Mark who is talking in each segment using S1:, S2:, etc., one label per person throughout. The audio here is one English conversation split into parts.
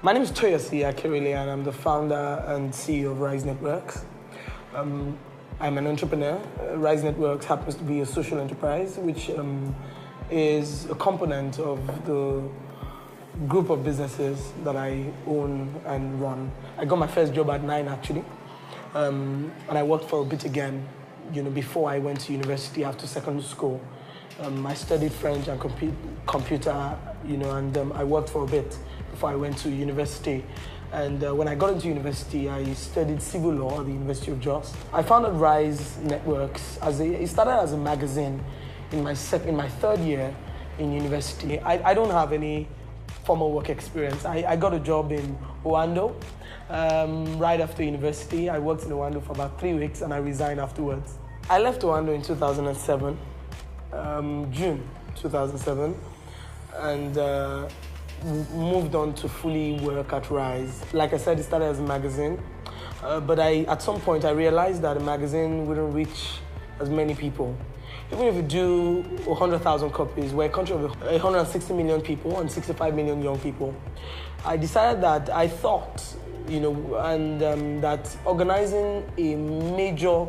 S1: My name is Toyosi Akirele, and I'm the founder and CEO of Rise Networks. I'm an entrepreneur. Rise Networks happens to be a social enterprise, which is a component of the group of businesses that I own and run. I got my first job at 9, actually, and I worked for a bit again, before I went to university after secondary school. I studied French and computer, and I worked for a bit before I went to university. And when I got into university, I studied civil law at the University of Jos. I founded Rise Networks it started as a magazine in my third year in university. I don't have any formal work experience. I got a job in Oando right after university. I worked in Oando for about 3 weeks and I resigned afterwards. I left Oando in 2007. June 2007, and moved on to fully work at Rise. Like I said, it started as a magazine, but at some point I realized that a magazine wouldn't reach as many people. Even if you do 100,000 copies, we're a country of 160 million people and 65 million young people. I decided that I thought, that organizing a major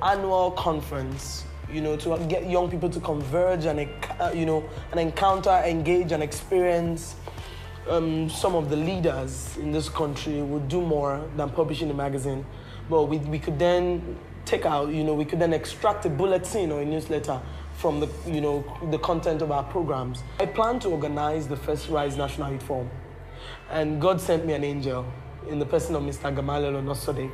S1: annual conference, to get young people to converge and encounter, engage, and experience some of the leaders in this country would do more than publishing a magazine. But we could then we could then extract a bulletin or a newsletter from the content of our programs. I plan to organize the first Rise National Youth Forum, and God sent me an angel in the person of Mr. Gamaliel Onosode,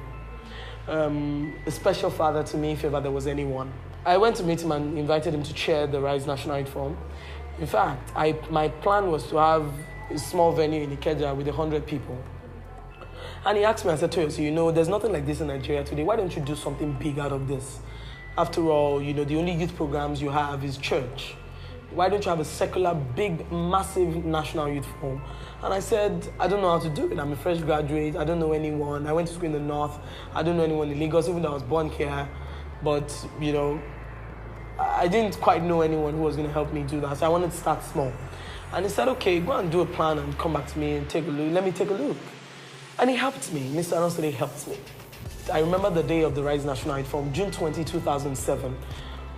S1: a special father to me if ever there was anyone. I went to meet him and invited him to chair the Rise National Youth Forum. In fact, my plan was to have a small venue in Ikeja with 100 people. And he asked me, I said, Toyosi, there's nothing like this in Nigeria today. Why don't you do something big out of this? After all, the only youth programs you have is church. Why don't you have a secular, big, massive national youth forum? And I said, I don't know how to do it. I'm a fresh graduate. I don't know anyone. I went to school in the north. I don't know anyone in Lagos, even though I was born here. But, I didn't quite know anyone who was going to help me do that. So I wanted to start small. And he said, okay, go and do a plan and come back to me and take a look. Let me take a look. And he helped me. Mr. Onosode helped me. I remember the day of the Rise National Youth Forum, June 20, 2007,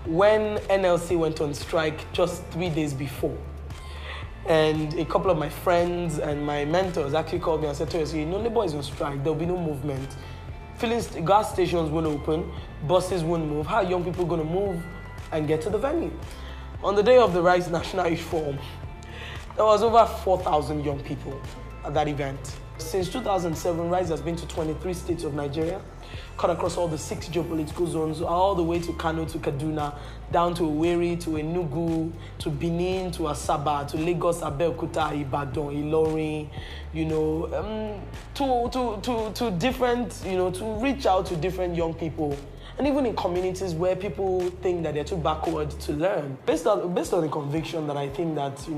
S1: when NLC went on strike just 3 days before. And a couple of my friends and my mentors actually called me and said, Toyosi, Labour is on strike. There'll be no movement. Gas stations won't open. Buses won't move. How are young people going to move and get to the venue? On the day of the Rise National Youth Forum, there was over 4,000 young people at that event. Since 2007, Rise has been to 23 states of Nigeria, cut across all the 6 geopolitical zones, all the way to Kano, to Kaduna, down to Owerri, to Enugu, to Benin, to Asaba, to Lagos, Abeokuta, Ibadan, Ilorin, to different, to reach out to different young people. And even in communities where people think that they're too backward to learn. Based on the conviction that I think that, a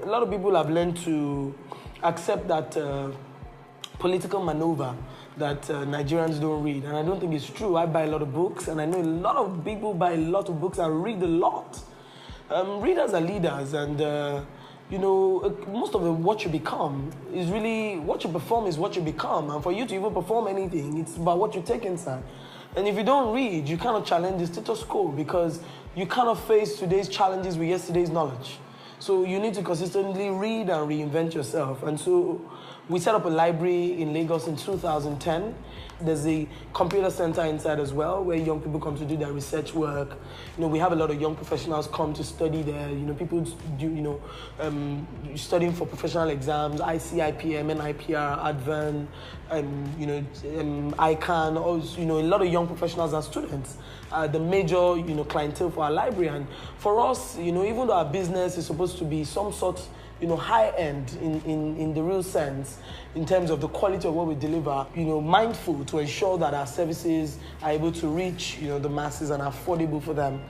S1: lot of people have learned to accept that political maneuver that Nigerians don't read. And I don't think it's true. I buy a lot of books, and I know a lot of people buy a lot of books and read a lot. Readers are leaders, and most of what you become is really, what you perform is what you become. And for you to even perform anything, it's about what you take inside. And if you don't read, you cannot challenge the status quo, because you cannot face today's challenges with yesterday's knowledge. So you need to consistently read and reinvent yourself. And so we set up a library in Lagos in 2010. There's a computer center inside as well, where young people come to do their research work. We have a lot of young professionals come to study there. People do, studying for professional exams, ICIPM, NIPR, Advan, ICANN. Also, a lot of young professionals are students. The major, clientele for our library. And for us, even though our business is supposed to be some sort, high end in the real sense, excellence in terms of the quality of what we deliver, mindful to ensure that our services are able to reach, the masses and are affordable for them.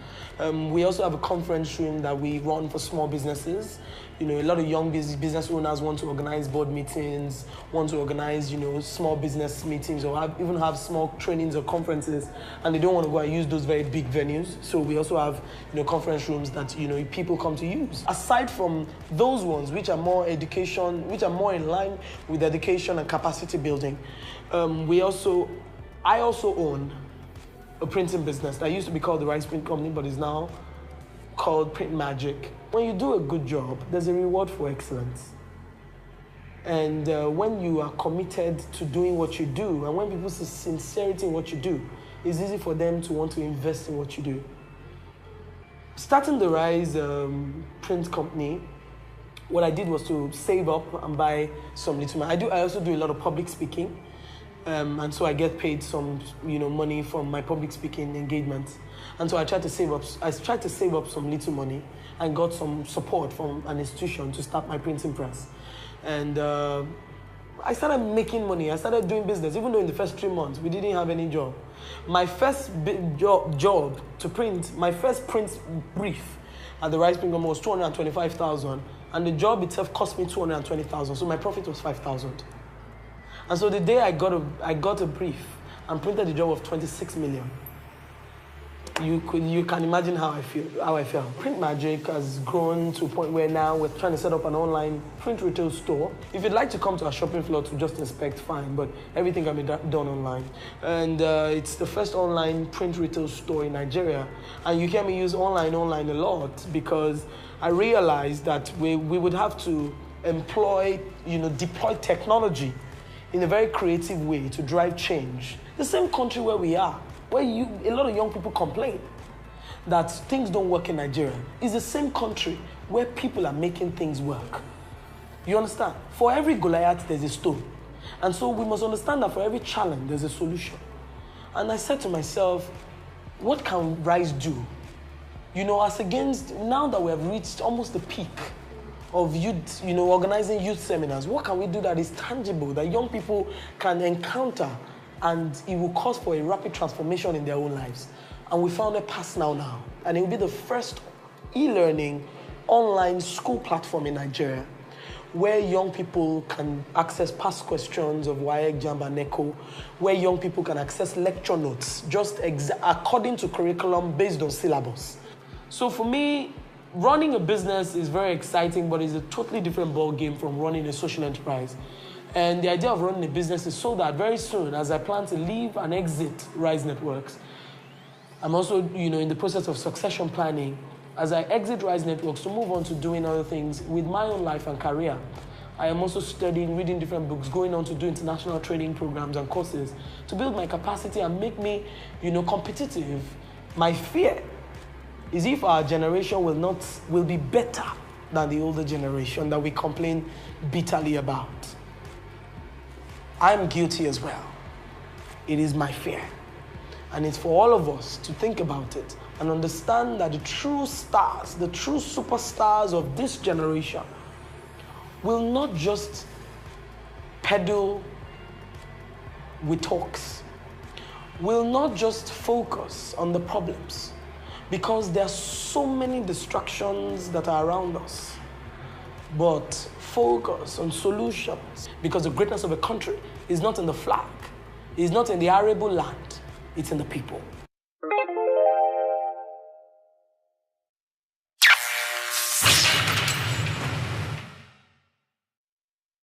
S1: We also have a conference room that we run for small businesses. A lot of young business owners want to organize board meetings, want to organize, small business meetings, or even have small trainings or conferences, and they don't want to go and use those very big venues. So we also have, conference rooms that, people come to use. Aside from those ones, which are more education, which are more in line with education and capacity building, I also own a printing business that used to be called the Rice Print Company, but is now called Print Magic. When you do a good job, there's a reward for excellence. And when you are committed to doing what you do, and when people see sincerity in what you do, it's easy for them to want to invest in what you do. Starting the Rise Print Company, what I did was to save up and buy some little money. I also do a lot of public speaking. And so I get paid some, money from my public speaking engagements. And so I tried to save up some little money and got some support from an institution to start my printing press. And I started making money. I started doing business. Even though in the first 3 months, we didn't have any job. My first job to print, my first print brief at the Rice Print Company was 225,000. And the job itself cost me 220,000. So my profit was 5,000. And so the day I got a brief and printed a job of 26 million, you can imagine how I felt. Print Magic has grown to a point where now we're trying to set up an online print retail store. If you'd like to come to our shopping floor to just inspect, fine, but everything can be done online. And it's the first online print retail store in Nigeria. And you hear me use online a lot because I realized that we would have to deploy technology in a very creative way to drive change. The same country where we are, where a lot of young people complain that things don't work in Nigeria, is the same country where people are making things work. You understand? For every Goliath, there's a stone. And so we must understand that for every challenge, there's a solution. And I said to myself, what can Rise do? As against, now that we have reached almost the peak of youth, organizing youth seminars, what can we do that is tangible, that young people can encounter, and it will cause for a rapid transformation in their own lives? And we founded PassNow now, and it will be the first e-learning online school platform in Nigeria, where young people can access past questions of WAEC, JAMB, and NECO, where young people can access lecture notes, just according to curriculum based on syllabus. So for me, running a business is very exciting, but it's a totally different ball game from running a social enterprise. And the idea of running a business is so that very soon, as I plan to leave and exit Rise Networks, I'm also, in the process of succession planning, as I exit Rise Networks to move on to doing other things with my own life and career. I am also studying, reading different books, going on to do international training programs and courses to build my capacity and make me, competitive. My fear is if our generation will be better than the older generation that we complain bitterly about. I'm guilty as well. It is my fear. And it's for all of us to think about it and understand that the true stars, the true superstars of this generation will not just peddle with talks, will not just focus on the problems, because there are so many distractions that are around us, but focus on solutions, because the greatness of a country is not in the flag, is not in the arable land, it's in the people.